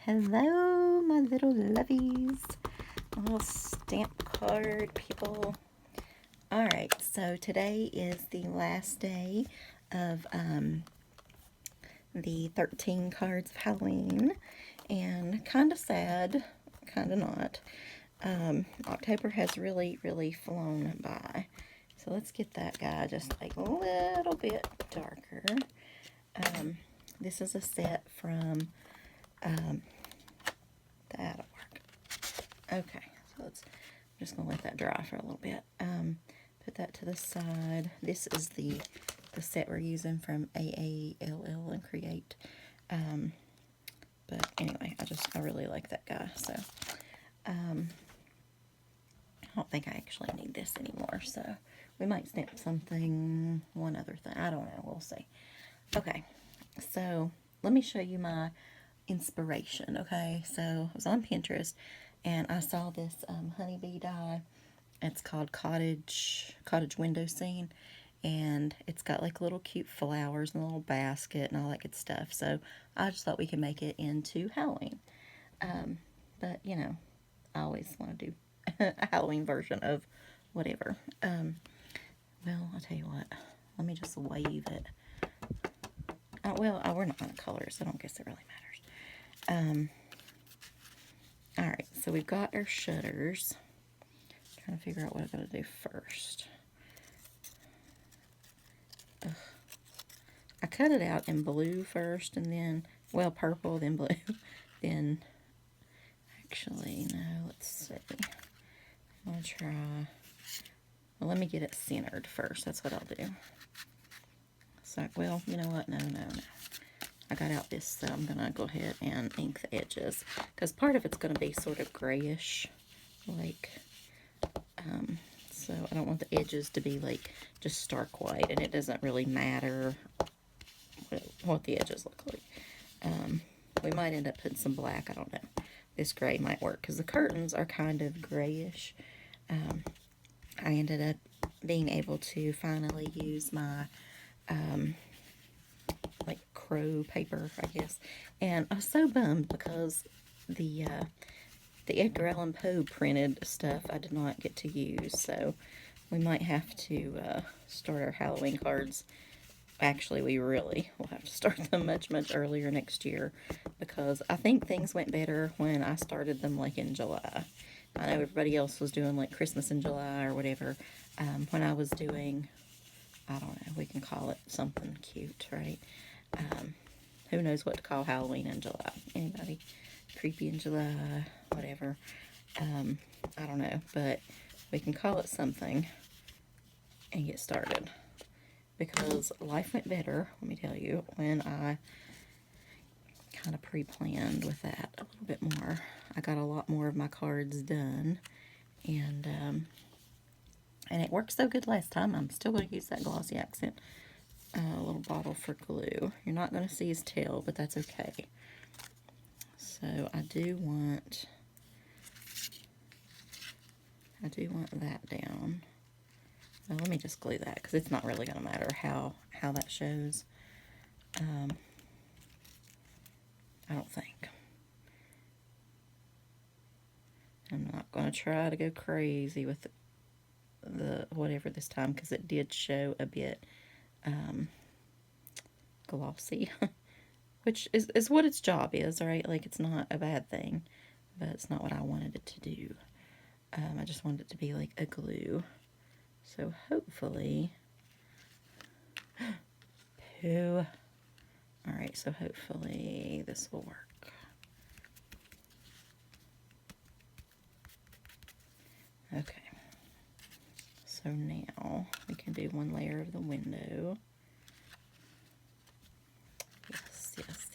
Hello, my little lovies, my little stamp card people. All right, so today is the last day of the 13 cards of Halloween, and kind of sad, kind of not. October has really, really flown by. So let's get that guy just like a little bit darker. This is a set from that'll work. Okay, so I'm just gonna let that dry for a little bit. Put that to the side. This is the set we're using from AALL and Create. But anyway, I really like that guy. So I don't think I actually need this anymore. So we might stamp something, one other thing. I don't know. We'll see. Okay, so let me show you my inspiration. Okay, so I was on Pinterest and I saw this honeybee die. It's called cottage window scene, and it's got like little cute flowers and a little basket and all that good stuff. So I just thought we could make it into Halloween. But you know, I always want to do a Halloween version of whatever. Well, I'll tell you what. Let me just wave it. We're not going to color, so I don't guess it really matters. All right, so we've got our shutters. Trying to figure out what I'm going to do first. I cut it out in blue first, and then, well, purple, then blue, then, actually, no, let's see. I'm going to try, well, let me get it centered first. That's what I'll do. So, well, you know what? No. I got out this, so I'm going to go ahead and ink the edges, because part of it's going to be sort of grayish, like, so I don't want the edges to be like just stark white, and it doesn't really matter what the edges look like. We might end up putting some black, I don't know. This gray might work, because the curtains are kind of grayish. I ended up being able to finally use my like crow paper, I guess. And I was so bummed because the Edgar Allan Poe printed stuff I did not get to use, so we might have to start our Halloween cards. Actually, we really will have to start them much, much earlier next year, because I think things went better when I started them like in July. I know everybody else was doing like Christmas in July or whatever. When I was doing, I don't know, we can call it something cute, right? Who knows what to call Halloween in July? Anybody? Creepy in July, whatever. I don't know, but we can call it something and get started. Because life went better, let me tell you, when I kind of pre-planned with that a little bit more. I got a lot more of my cards done, and it worked so good last time. I'm still going to use that glossy accent little bottle for glue. You're not going to see his tail, but that's okay. So I do want that down. Well, let me just glue that, because it's not really going to matter how that shows. I don't think. I'm not going to try to go crazy with the whatever this time, because it did show a bit glossy, which is what its job is, right? Like, it's not a bad thing, but it's not what I wanted it to do. I just wanted it to be like a glue. So hopefully, poo. All right, so hopefully this will work. Okay. So now we can do one layer of the window.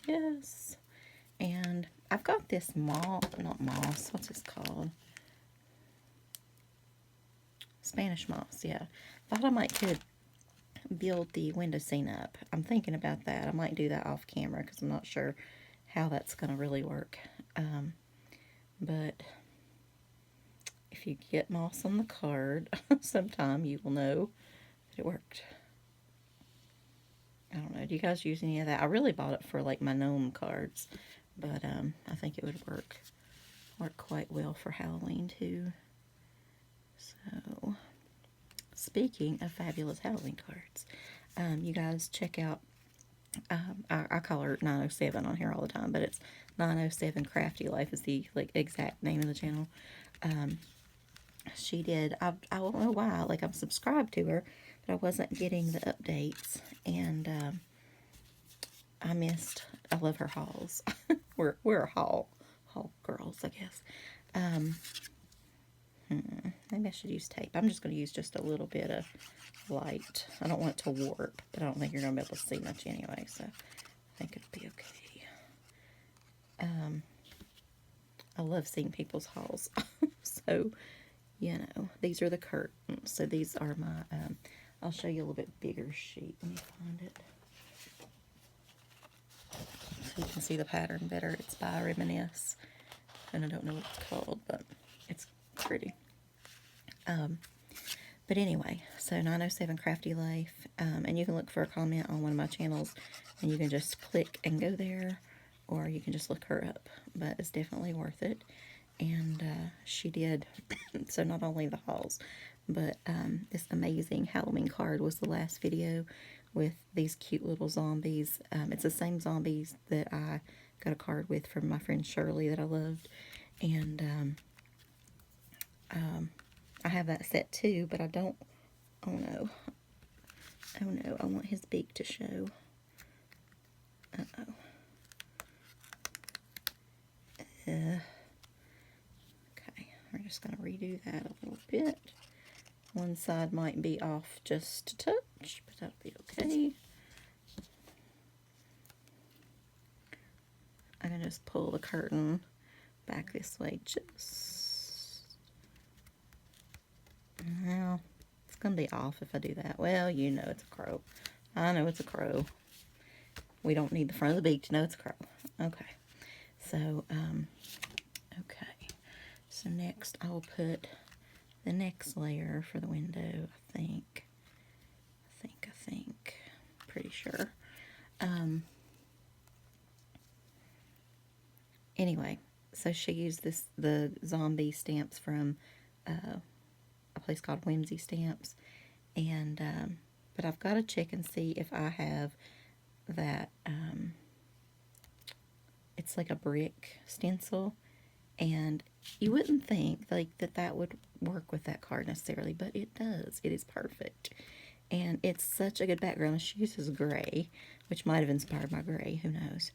Yes. And I've got this not moss, what's this called? Spanish moss, yeah. Thought I might could build the window scene up. I'm thinking about that. I might do that off camera, because I'm not sure how that's going to really work. But if you get moss on the card sometime, you will know that it worked. I don't know. Do you guys use any of that? I really bought it for like my gnome cards, but I think think it would work quite well for Halloween too. So, speaking of fabulous Halloween cards, you guys check out, I call her 907 on here all the time, but it's 907 Crafty Life is the exact name of the channel. She did, I don't know why, I'm subscribed to her, but I wasn't getting the updates, and I love her hauls. we're haul girls, I guess. Maybe I should use tape. I'm just going to use just a little bit of light. I don't want it to warp, but I don't think you're going to be able to see much anyway, so I think it'd be okay. I love seeing people's hauls. So, you know, these are the curtains. So these are my, I'll show you a little bit bigger sheet. Let me find it. So you can see the pattern better. It's by Reminisce. And I don't know what it's called, but it's pretty. But anyway, so 907 Crafty Life, and you can look for a comment on one of my channels, and you can just click and go there, or you can just look her up, but it's definitely worth it. And she did, so not only the hauls, but this amazing Halloween card was the last video with these cute little zombies. It's the same zombies that I got a card with from my friend Shirley that I loved, and I have that set too, but I don't, oh no, I want his beak to show. Uh-oh. Okay, we're just going to redo that a little bit. One side might be off just a touch, but that'll be okay. I'm going to just pull the curtain back this way just... Well, it's going to be off if I do that. Well, you know it's a crow. I know it's a crow. We don't need the front of the beak to know it's a crow. Okay. So, okay. So next I'll put the next layer for the window, I think. Pretty sure. Anyway, so she used the zombie stamps from a place called Whimsy Stamps, and but I've got to check and see if I have that. It's like a brick stencil, and you wouldn't think that would work with that card necessarily, but it does. It is perfect, and it's such a good background. She uses gray, which might have inspired my gray. Who knows?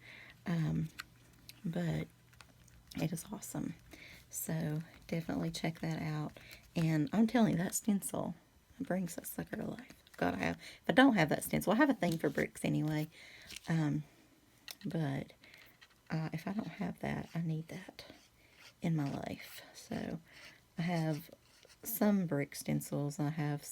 But it is awesome. So definitely check that out. And I'm telling you, that stencil brings that sucker to life. Gotta have. If I don't have that stencil, I have a thing for bricks anyway. But if I don't have that, I need that in my life. So I have some brick stencils. I have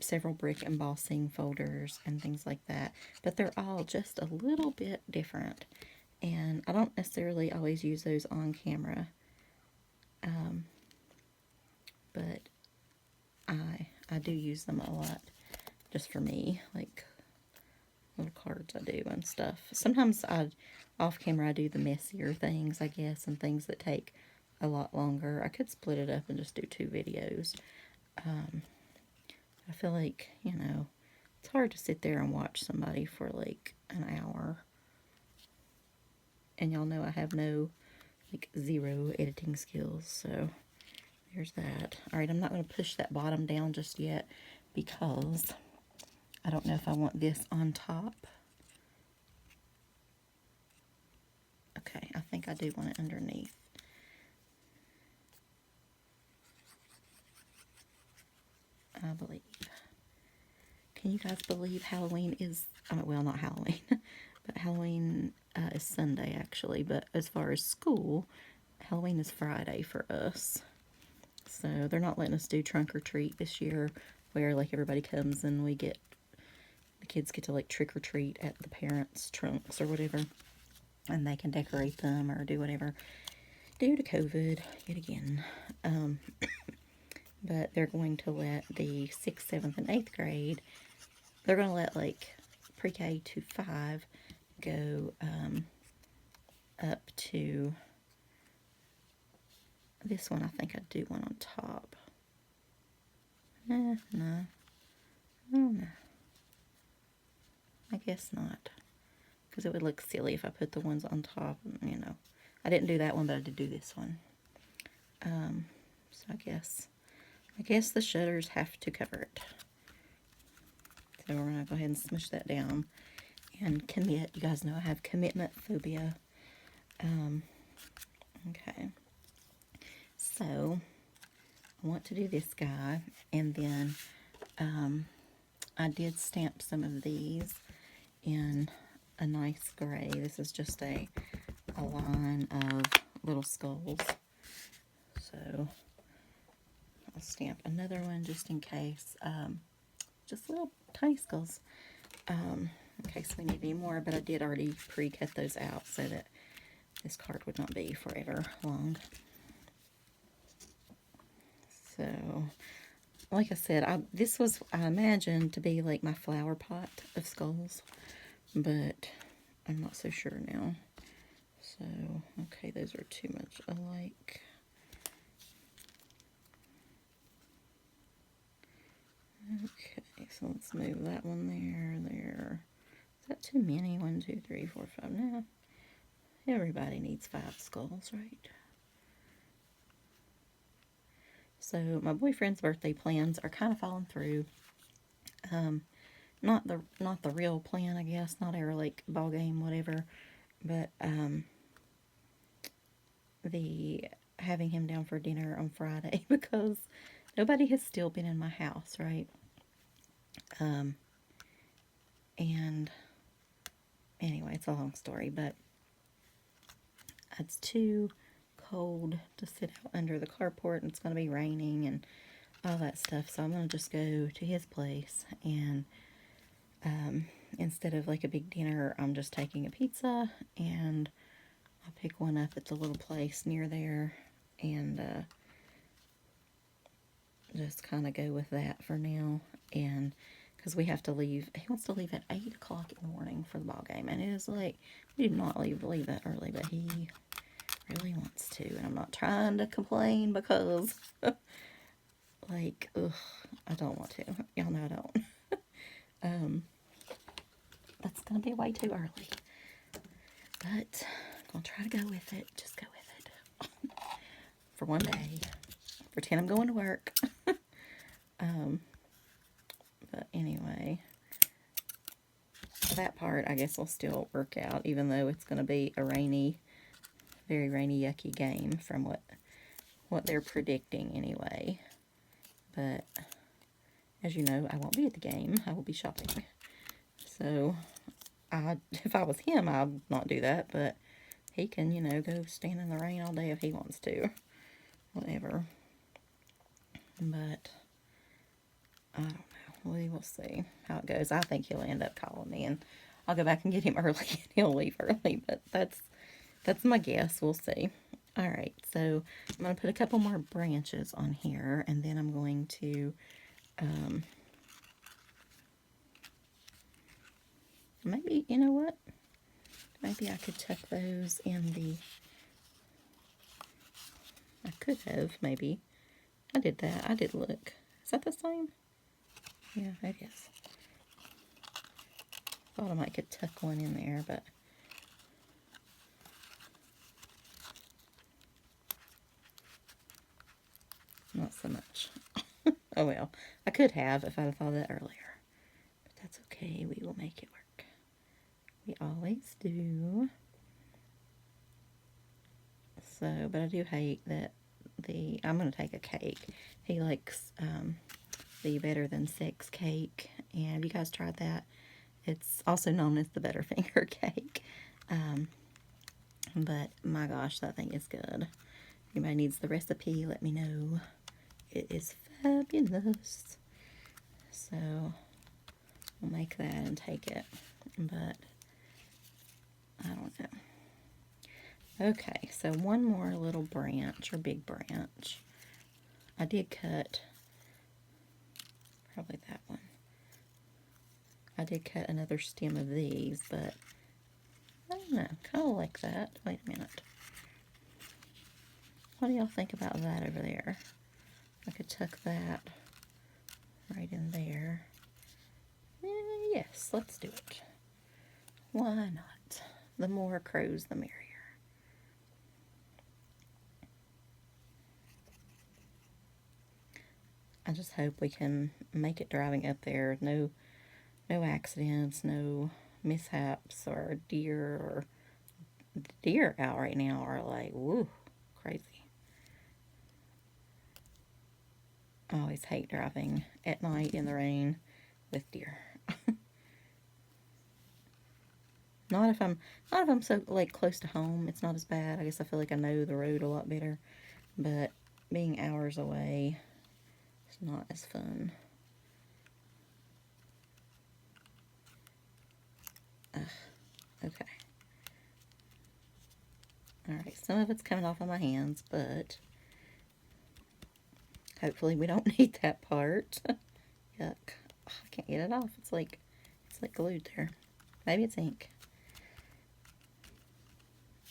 several brick embossing folders and things like that. But they're all just a little bit different. And I don't necessarily always use those on camera. But I do use them a lot just for me, like little cards I do and stuff. Sometimes off camera I do the messier things, I guess, and things that take a lot longer. I could split it up and just do 2 videos. I feel like, you know, it's hard to sit there and watch somebody for like an hour. And y'all know I have zero editing skills, so there's that. Alright, I'm not going to push that bottom down just yet because I don't know if I want this on top. Okay, I think I do want it underneath. I believe. Can you guys believe Halloween is, well, not Halloween, but Halloween is Sunday actually, but as far as school, Halloween is Friday for us. So they're not letting us do trunk or treat this year, where like everybody comes and the kids get to like trick or treat at the parents' trunks or whatever, and they can decorate them or do whatever, due to COVID yet again. But they're going to let the 6th, 7th, and 8th grade, they're going to let like pre-K to 5 go to, this one I think I'd do one on top. No, I don't know. I guess not. Because it would look silly if I put the ones on top, you know. I didn't do that one, but I did do this one. So I guess the shutters have to cover it. So we're going to go ahead and smush that down and commit. You guys know I have commitment phobia. Okay. So I want to do this guy, and then I did stamp some of these in a nice gray. This is just a line of little skulls. So I'll stamp another one just in case. Just little tiny skulls. In case we need any more, but I did already pre-cut those out so that this card would not be forever long. So, like I said, this was, I imagined to be like my flower pot of skulls, but I'm not so sure now. So, okay, those are too much alike. Okay, so let's move that one there. Is that too many? 1, 2, 3, 4, 5. No. Everybody needs 5 skulls, right? So my boyfriend's birthday plans are kind of falling through. Not the real plan, I guess, not our like ball game, whatever, but the having him down for dinner on Friday because nobody has still been in my house, right? And anyway, it's a long story, but it's too cold to sit out under the carport, and it's going to be raining and all that stuff, so I'm going to just go to his place, and instead of like a big dinner, I'm just taking a pizza, and I'll pick one up at the little place near there, and just kind of go with that for now. And because we have to leave, he wants to leave at 8 o'clock in the morning for the ball game, and it is like, we do not leave that early, but he really wants to, and I'm not trying to complain because like, ugh, I don't want to. Y'all know I don't. That's gonna be way too early, but I'm gonna try to go with it. Just go with it for one day. Pretend I'm going to work. But anyway, that part I guess will still work out, even though it's gonna be a rainy, very rainy, yucky game from what they're predicting anyway. But as you know, I won't be at the game. I will be shopping. So if I was him, I'd not do that, but he can, you know, go stand in the rain all day if he wants to. Whatever. But I don't know. We will see how it goes. I think he'll end up calling me, and I'll go back and get him early, and he'll leave early. But that's my guess. We'll see. All right, so I'm going to put a couple more branches on here, and then I'm going to maybe, you know what? Maybe I could tuck those in the... I could have, maybe. I did that. I did look. Is that the same? Yeah, it is. Thought I might could tuck one in there, but... not so much. Oh well. I could have if I'd have thought of that earlier. But that's okay. We will make it work. We always do. So, but I do hate that I'm going to take a cake. He likes the Better Than Sex cake. And have you guys tried that? It's also known as the Butterfinger cake. But my gosh, that thing is good. If anybody needs the recipe, let me know. It is fabulous. So we'll make that and take it. But I don't know. Okay, so one more little branch, or big branch. I did cut, probably that one. I did cut another stem of these, but I don't know, kind of like that. Wait a minute. What do y'all think about that over there? I could tuck that right in there. Yes, let's do it. Why not? The more crows, the merrier. I just hope we can make it driving up there. No accidents, no mishaps, or deer out right now are like, woo, crazy. I always hate driving at night in the rain with deer. Not if I'm so like close to home, it's not as bad. I guess I feel like I know the road a lot better. But being hours away, it's not as fun. Okay. Alright, some of it's coming off of my hands, but hopefully we don't need that part. Yuck. Oh, I can't get it off. It's like glued there. Maybe it's ink.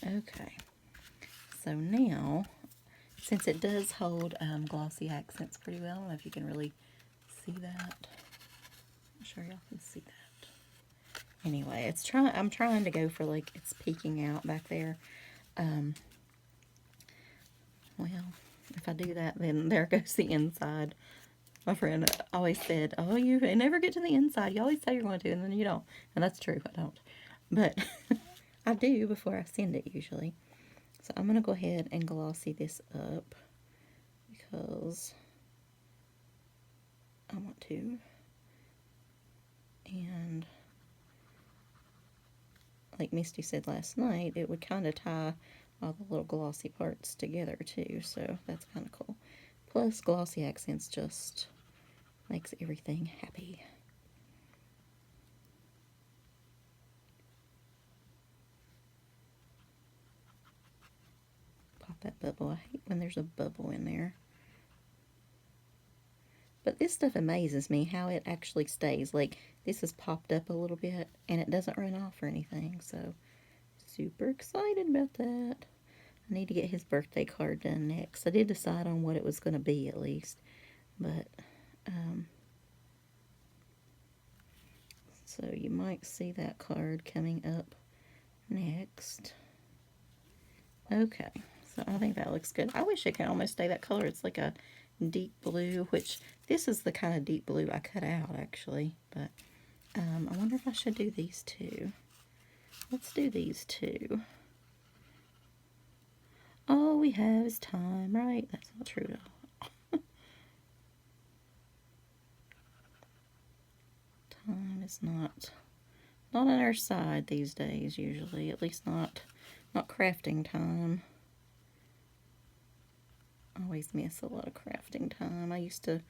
Okay. So now, since it does hold glossy accents pretty well, I don't know if you can really see that. I'm sure y'all can see that. Anyway, I'm trying to go for like it's peeking out back there. Well, if I do that, then there goes the inside. My friend always said, oh, you never get to the inside. You always say you're going to, and then you don't. And that's true, I don't. But I do before I send it usually. So I'm going to go ahead and glossy this up because I want to. And like Misty said last night, it would kind of tie all the little glossy parts together too. So that's kind of cool. Plus, glossy accents just makes everything happy. Pop that bubble. I hate when there's a bubble in there. But this stuff amazes me how it actually stays. Like, this has popped up a little bit and it doesn't run off or anything. So, super excited about that. I need to get his birthday card done next. I did decide on what it was going to be at least. But, so you might see that card coming up next. Okay, so I think that looks good. I wish it could almost stay that color. It's like a deep blue, which this is the kind of deep blue I cut out actually. But I wonder if I should do these two. Let's do these two. All we have is time, right? That's not true at all. Time is not on our side these days usually, at least not crafting time. I always miss a lot of crafting time. I used to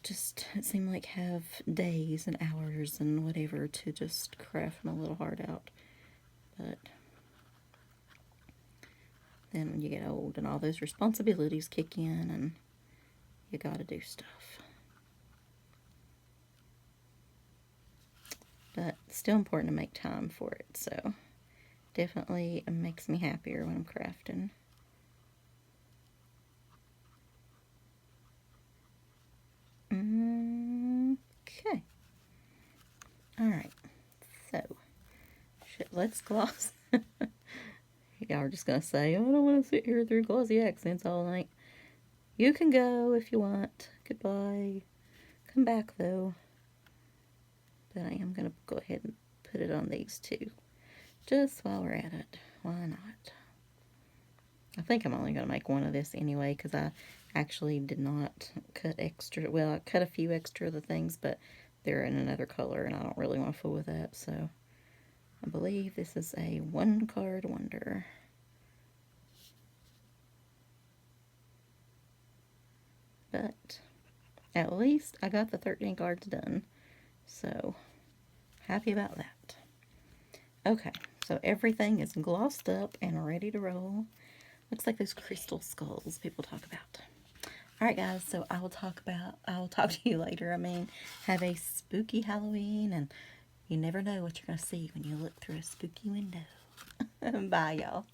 just, it seemed like, have days and hours and whatever to just craft my little heart out. But then when you get old and all those responsibilities kick in and you gotta do stuff. But still important to make time for it, so definitely it makes me happier when I'm crafting. Okay. Alright. So, let's gloss. Y'all are just going to say, oh, I don't want to sit here through glossy accents all night. You can go if you want. Goodbye. Come back, though. But I am going to go ahead and put it on these two. Just while we're at it. Why not? I think I'm only going to make one of this anyway, because I actually did not cut extra. Well, I cut a few extra of the things, but they're in another color, and I don't really want to fool with that, so I believe this is a one card wonder. But at least I got the 13 cards done, so happy about that. Okay, so everything is glossed up and ready to roll. Looks like those crystal skulls people talk about. Alright guys, so I will talk to you later. I mean, have a spooky Halloween, and you never know what you're going to see when you look through a spooky window. Bye, y'all.